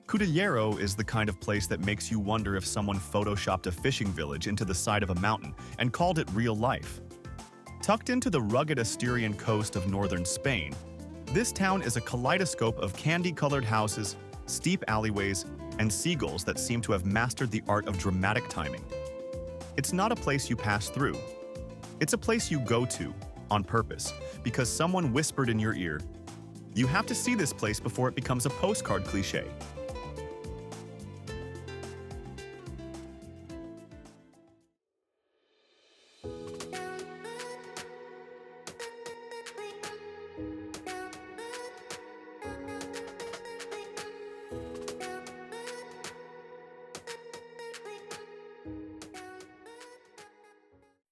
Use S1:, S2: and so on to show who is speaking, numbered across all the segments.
S1: Cudillero is the kind of place that makes you wonder if someone photoshopped a fishing village into the side of a mountain and called it real life. Tucked into the rugged Asturian coast of northern Spain, this town is a kaleidoscope of candy-colored houses, steep alleyways, and seagulls that seem to have mastered the art of dramatic timing. It's not a place you pass through. It's a place you go to, on purpose, because someone whispered in your ear, "You have to see this place before it becomes a postcard cliché."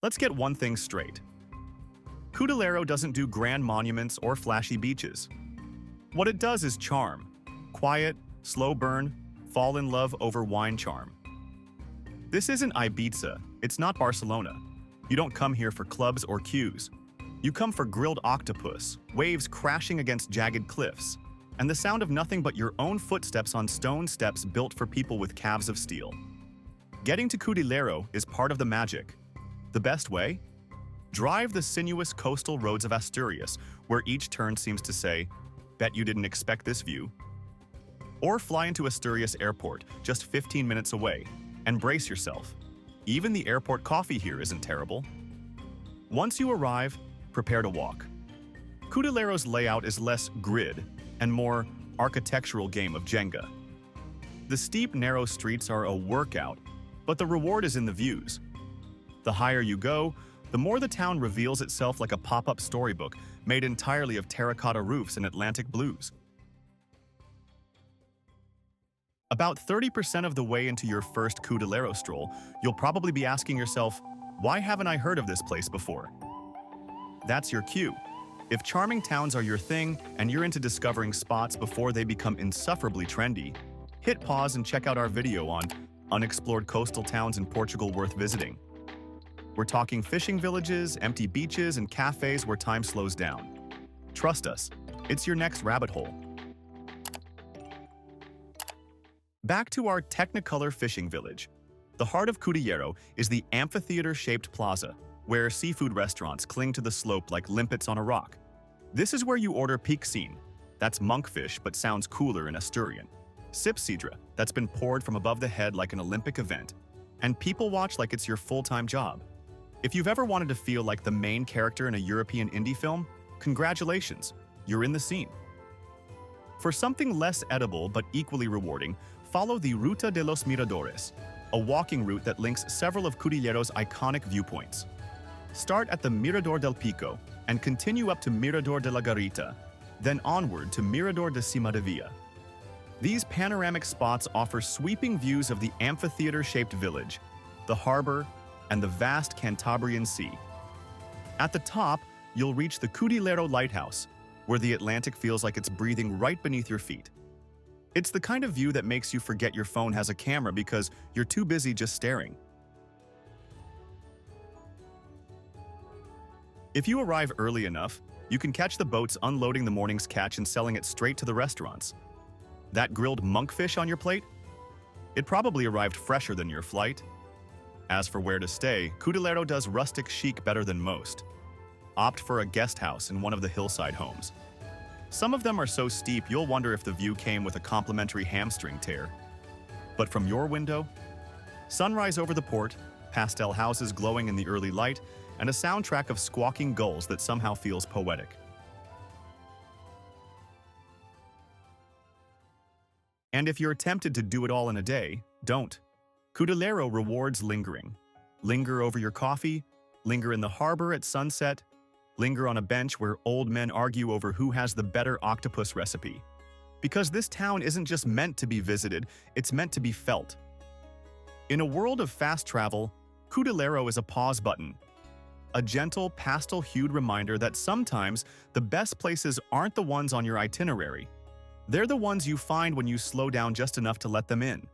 S1: Let's get one thing straight. Cudillero doesn't do grand monuments or flashy beaches. What it does is charm. Quiet, slow burn, fall in love over wine charm. This isn't Ibiza, it's not Barcelona. You don't come here for clubs or queues. You come for grilled octopus, waves crashing against jagged cliffs, and the sound of nothing but your own footsteps on stone steps built for people with calves of steel. Getting to Cudillero is part of the magic. The best way? Drive the sinuous coastal roads of Asturias, where each turn seems to say, "Bet you didn't expect this view." Or fly into Asturias Airport, just 15 minutes away, and brace yourself. Even the airport coffee here isn't terrible. Once you arrive, prepare to walk. Cudillero's layout is less grid and more architectural game of Jenga. The steep, narrow streets are a workout, but the reward is in the views. The higher you go, the more the town reveals itself like a pop-up storybook made entirely of terracotta roofs and Atlantic blues. About 30% of the way into your first Cudillero stroll, you'll probably be asking yourself, "Why haven't I heard of this place before?" That's your cue. If charming towns are your thing and you're into discovering spots before they become insufferably trendy, hit pause and check out our video on unexplored coastal towns in Portugal worth visiting. We're talking fishing villages, empty beaches, and cafes where time slows down. Trust us, it's your next rabbit hole. Back to our technicolor fishing village. The heart of Cudillero is the amphitheater-shaped plaza, where seafood restaurants cling to the slope like limpets on a rock. This is where you order Pixín, that's monkfish but sounds cooler in Asturian. Sip sidra, that's been poured from above the head like an Olympic event. And people watch like it's your full-time job. If you've ever wanted to feel like the main character in a European indie film, congratulations, you're in the scene. For something less edible but equally rewarding, follow the Ruta de los Miradores, a walking route that links several of Cudillero's iconic viewpoints. Start at the Mirador del Pico and continue up to Mirador de la Garita, then onward to Mirador de Cimadevilla. These panoramic spots offer sweeping views of the amphitheater-shaped village, the harbor, and the vast Cantabrian Sea. At the top, you'll reach the Cudillero lighthouse, where the Atlantic feels like it's breathing right beneath your feet. It's the kind of view that makes you forget your phone has a camera because you're too busy just staring. If you arrive early enough, you can catch the boats unloading the morning's catch and selling it straight to the restaurants. That grilled monkfish on your plate? It probably arrived fresher than your flight. As for where to stay, Cudillero does rustic chic better than most. Opt for a guest house in one of the hillside homes. Some of them are so steep you'll wonder if the view came with a complimentary hamstring tear. But from your window, sunrise over the port, pastel houses glowing in the early light, and a soundtrack of squawking gulls that somehow feels poetic. And if you're tempted to do it all in a day, don't. Cudillero rewards lingering. Linger over your coffee, linger in the harbor at sunset, linger on a bench where old men argue over who has the better octopus recipe. Because this town isn't just meant to be visited, it's meant to be felt. In a world of fast travel, Cudillero is a pause button. A gentle, pastel-hued reminder that sometimes the best places aren't the ones on your itinerary. They're the ones you find when you slow down just enough to let them in.